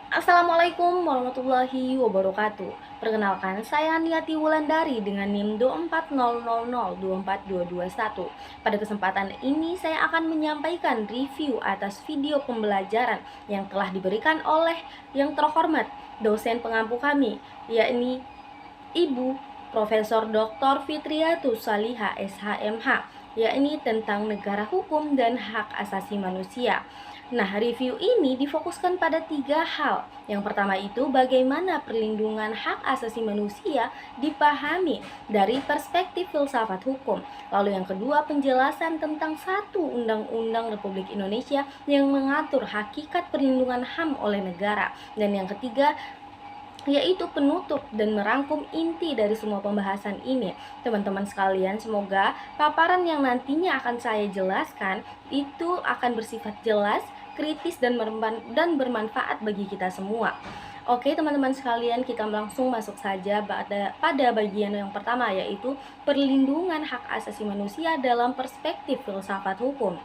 Assalamualaikum warahmatullahi wabarakatuh. Perkenalkan, saya Niati Wulandari dengan NIM 24000242221. Pada kesempatan ini saya akan menyampaikan review atas video pembelajaran yang telah diberikan oleh yang terhormat dosen pengampu kami, yakni Ibu Profesor Dr. Fitriyatus Saliha SHMH, yakni tentang negara hukum dan hak asasi manusia. Nah, review ini difokuskan pada 3 hal. Yang pertama itu bagaimana perlindungan hak asasi manusia dipahami dari perspektif filsafat hukum. Lalu yang kedua, penjelasan tentang satu Undang-Undang Republik Indonesia yang mengatur hakikat perlindungan HAM oleh negara. Dan yang ketiga, yaitu penutup dan merangkum inti dari semua pembahasan ini. Teman-teman sekalian, semoga paparan yang nantinya akan saya jelaskan itu akan bersifat jelas, kritis, dan bermanfaat bagi kita semua. Oke teman-teman sekalian, kita langsung masuk saja pada bagian yang pertama, yaitu perlindungan hak asasi manusia dalam perspektif filsafat hukum.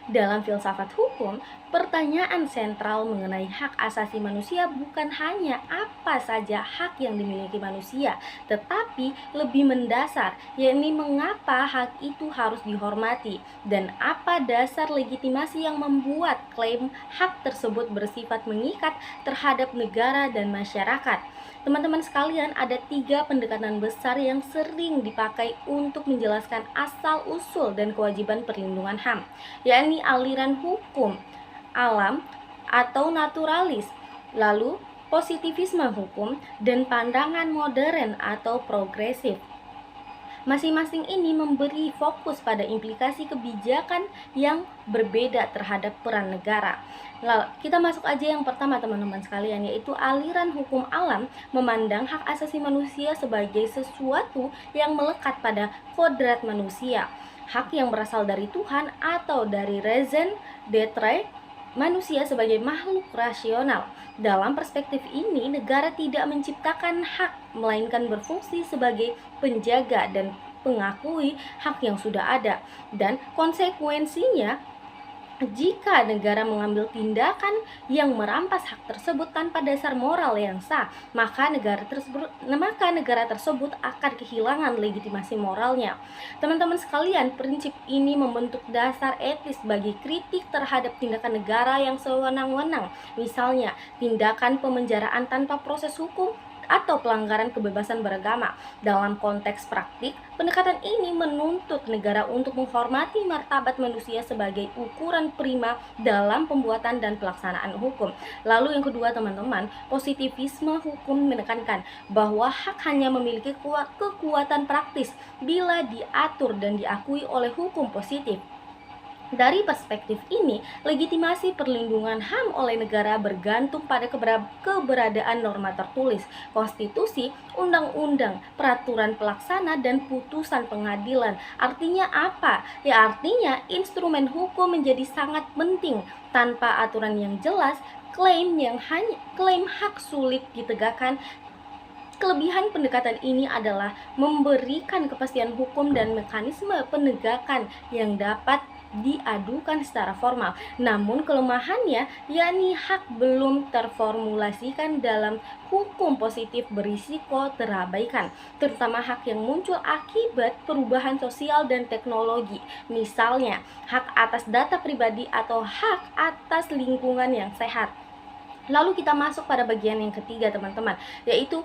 Dalam filsafat hukum, pertanyaan sentral mengenai hak asasi manusia bukan hanya apa saja hak yang dimiliki manusia, tetapi lebih mendasar, yakni mengapa hak itu harus dihormati dan apa dasar legitimasi yang membuat klaim hak tersebut bersifat mengikat terhadap negara dan masyarakat. Teman-teman sekalian, ada 3 pendekatan besar yang sering dipakai untuk menjelaskan asal-usul dan kewajiban perlindungan HAM, yakni aliran hukum alam atau naturalis, lalu positivisme hukum, dan pandangan modern atau progresif. Masing-masing ini memberi fokus pada implikasi kebijakan yang berbeda terhadap peran negara. Lalu, kita masuk aja yang pertama teman-teman sekalian, yaitu aliran hukum alam memandang hak asasi manusia sebagai sesuatu yang melekat pada kodrat manusia, hak yang berasal dari Tuhan atau dari raison d'être manusia sebagai makhluk rasional. Dalam perspektif ini, negara tidak menciptakan hak, melainkan berfungsi sebagai penjaga dan pengakui hak yang sudah ada. Dan konsekuensinya, jika negara mengambil tindakan yang merampas hak tersebut tanpa dasar moral yang sah, maka negara tersebut akan kehilangan legitimasi moralnya. Teman-teman sekalian, prinsip ini membentuk dasar etis bagi kritik terhadap tindakan negara yang sewenang-wenang, misalnya tindakan pemenjaraan tanpa proses hukum atau pelanggaran kebebasan beragama. Dalam konteks praktik, pendekatan ini menuntut negara untuk menghormati martabat manusia sebagai ukuran prima dalam pembuatan dan pelaksanaan hukum. Lalu yang kedua teman-teman, positivisme hukum menekankan bahwa hak hanya memiliki kekuatan praktis bila diatur dan diakui oleh hukum positif. Dari perspektif ini, legitimasi perlindungan HAM oleh negara bergantung pada keberadaan norma tertulis, konstitusi, undang-undang, peraturan pelaksana, dan putusan pengadilan. Artinya apa? Ya artinya instrumen hukum menjadi sangat penting. Tanpa aturan yang jelas, klaim hak sulit ditegakkan. Kelebihan pendekatan ini adalah memberikan kepastian hukum dan mekanisme penegakan yang dapat diadukan secara formal. Namun kelemahannya, yakni hak belum terformulasikan dalam hukum positif berisiko terabaikan, terutama hak yang muncul akibat perubahan sosial dan teknologi. Misalnya, hak atas data pribadi atau hak atas lingkungan yang sehat. Lalu kita masuk pada bagian yang ketiga teman-teman, yaitu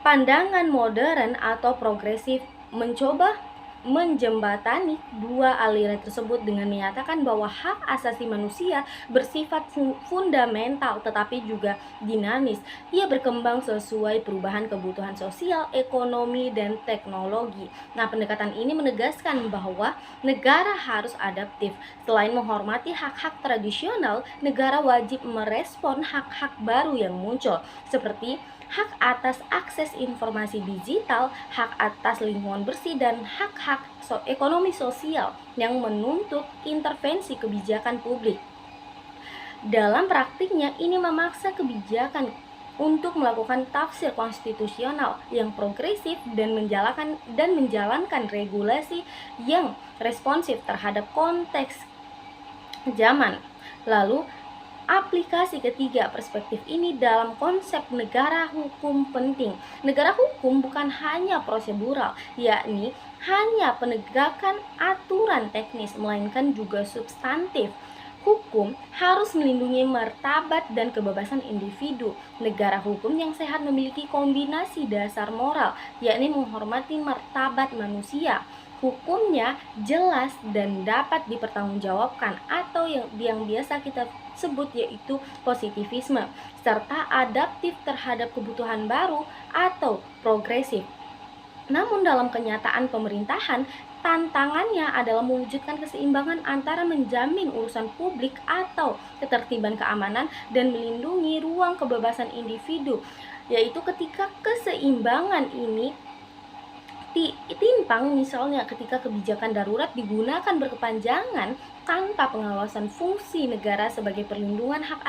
pandangan modern atau progresif mencoba menjembatani 2 aliran tersebut dengan menyatakan bahwa hak asasi manusia bersifat fundamental tetapi juga dinamis. Ia berkembang sesuai perubahan kebutuhan sosial, ekonomi, dan teknologi. Nah, pendekatan ini menegaskan bahwa negara harus adaptif. Selain menghormati hak-hak tradisional, negara wajib merespon hak-hak baru yang muncul, seperti hak atas akses informasi digital, hak atas lingkungan bersih, dan hak-hak ekonomi sosial yang menuntut intervensi kebijakan publik. Dalam praktiknya, ini memaksa kebijakan untuk melakukan tafsir konstitusional yang progresif dan menjalankan regulasi yang responsif terhadap konteks zaman. Lalu Aplikasi ketiga perspektif ini dalam konsep negara hukum penting. Negara hukum bukan hanya prosedural, yakni hanya penegakan aturan teknis, melainkan juga substantif. Hukum harus melindungi martabat dan kebebasan individu. Negara hukum yang sehat memiliki kombinasi dasar moral, yakni menghormati martabat manusia. Hukumnya jelas dan dapat dipertanggungjawabkan, atau yang biasa kita sebut yaitu positivisme, serta adaptif terhadap kebutuhan baru atau progresif. Namun dalam kenyataan pemerintahan, tantangannya adalah mewujudkan keseimbangan antara menjamin urusan publik atau ketertiban keamanan dan melindungi ruang kebebasan individu, yaitu ketika keseimbangan ini timpang, misalnya ketika kebijakan darurat digunakan berkepanjangan tanpa pengawasan, fungsi negara sebagai perlindungan hak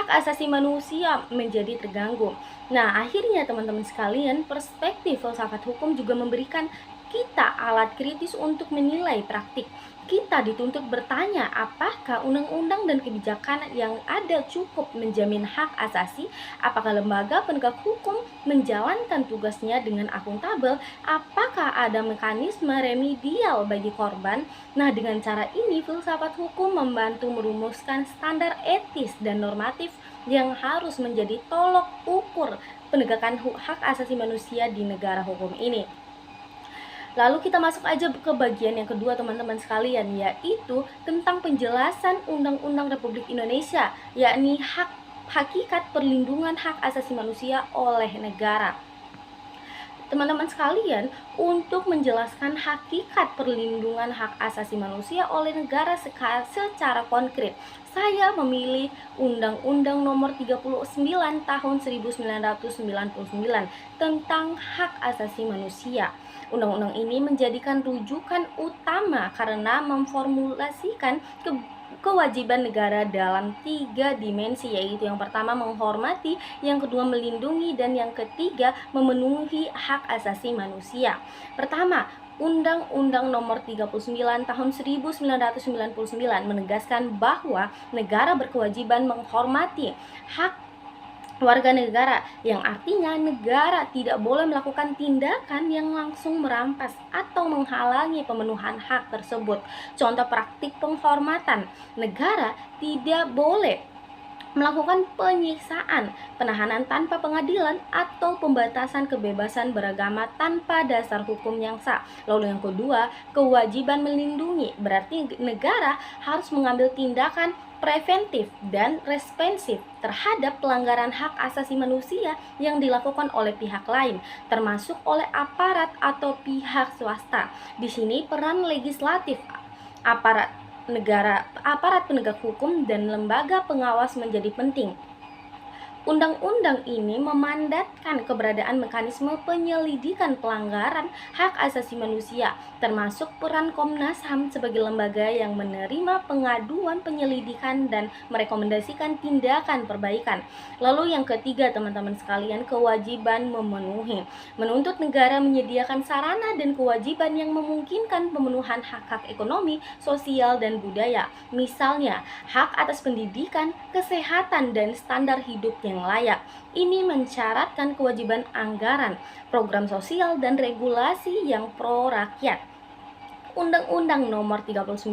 asasi manusia menjadi terganggu. Nah, akhirnya teman-teman sekalian, perspektif filsafat hukum juga memberikan kita alat kritis untuk menilai praktik. Kita dituntut bertanya, apakah undang-undang dan kebijakan yang ada cukup menjamin hak asasi? Apakah lembaga penegak hukum menjalankan tugasnya dengan akuntabel? Apakah ada mekanisme remedial bagi korban? Nah, dengan cara ini filsafat hukum membantu merumuskan standar etis dan normatif yang harus menjadi tolok ukur penegakan hak asasi manusia di negara hukum ini. Lalu kita masuk aja ke bagian yang kedua teman-teman sekalian, yaitu tentang penjelasan Undang-Undang Republik Indonesia, yakni hakikat perlindungan hak asasi manusia oleh negara. Teman-teman sekalian, untuk menjelaskan hakikat perlindungan hak asasi manusia oleh negara secara konkret, saya memilih Undang-Undang Nomor 39 Tahun 1999 tentang hak asasi manusia. Undang-undang ini menjadikan rujukan utama karena memformulasikan kewajiban negara dalam 3 dimensi, yaitu yang pertama menghormati, yang kedua melindungi, dan yang ketiga memenuhi hak asasi manusia. Pertama, Undang-Undang Nomor 39 Tahun 1999 menegaskan bahwa negara berkewajiban menghormati hak warga negara, yang artinya negara tidak boleh melakukan tindakan yang langsung merampas atau menghalangi pemenuhan hak tersebut. Contoh praktik penghormatan, negara tidak boleh melakukan penyiksaan, penahanan tanpa pengadilan, atau pembatasan kebebasan beragama tanpa dasar hukum yang sah. Lalu yang kedua, kewajiban melindungi, berarti negara harus mengambil tindakan preventif dan respensif terhadap pelanggaran hak asasi manusia yang dilakukan oleh pihak lain, termasuk oleh aparat atau pihak swasta. Di sini peran legislatif, aparat negara, aparat penegak hukum, dan lembaga pengawas menjadi penting. Undang-undang ini memandatkan keberadaan mekanisme penyelidikan pelanggaran hak asasi manusia, termasuk peran Komnas HAM sebagai lembaga yang menerima pengaduan penyelidikan dan merekomendasikan tindakan perbaikan. Lalu yang ketiga teman-teman sekalian, kewajiban memenuhi, menuntut negara menyediakan sarana dan kewajiban yang memungkinkan pemenuhan hak-hak ekonomi, sosial, dan budaya. Misalnya, hak atas pendidikan, kesehatan, dan standar hidup yang layak. Ini mensyaratkan kewajiban anggaran, program sosial, dan regulasi yang pro rakyat. Undang-Undang Nomor 39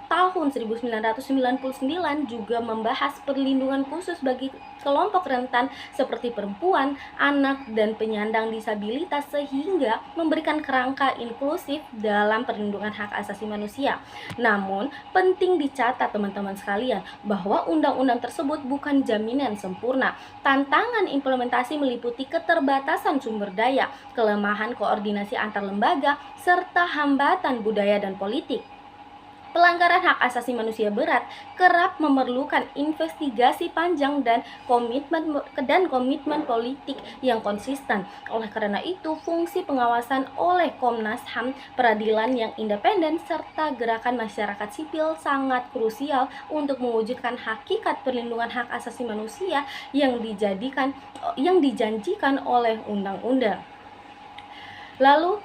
Tahun 1999 juga membahas perlindungan khusus bagi kelompok rentan seperti perempuan, anak, dan penyandang disabilitas, sehingga memberikan kerangka inklusif dalam perlindungan hak asasi manusia. Namun, penting dicatat teman-teman sekalian bahwa undang-undang tersebut bukan jaminan sempurna. Tantangan implementasi meliputi keterbatasan sumber daya, kelemahan koordinasi antar lembaga, serta hambatan budaya dan politik. Pelanggaran hak asasi manusia berat kerap memerlukan investigasi panjang dan komitmen politik yang konsisten. Oleh karena itu, fungsi pengawasan oleh Komnas HAM, peradilan yang independen, serta gerakan masyarakat sipil sangat krusial untuk mewujudkan hakikat perlindungan hak asasi manusia yang dijanjikan oleh undang-undang. Lalu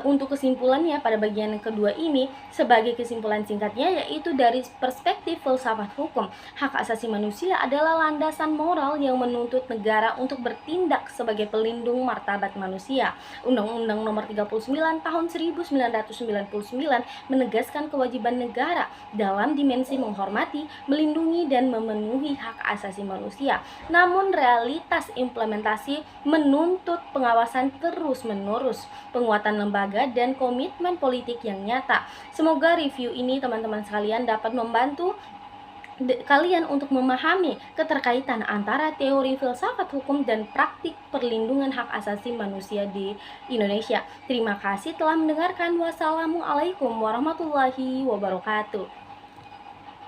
Untuk kesimpulannya pada bagian yang kedua ini, sebagai kesimpulan singkatnya yaitu dari perspektif filsafat hukum, hak asasi manusia adalah landasan moral yang menuntut negara untuk bertindak sebagai pelindung martabat manusia. Undang-Undang Nomor 39 Tahun 1999 menegaskan kewajiban negara dalam dimensi menghormati, melindungi, dan memenuhi hak asasi manusia. Namun realitas implementasi menuntut pengawasan terus-menerus, penguatan lembaga, dan komitmen politik yang nyata. Semoga review ini teman-teman sekalian dapat membantu kalian untuk memahami keterkaitan antara teori filsafat hukum dan praktik perlindungan hak asasi manusia di Indonesia. Terima kasih telah mendengarkan. Wassalamualaikum warahmatullahi wabarakatuh.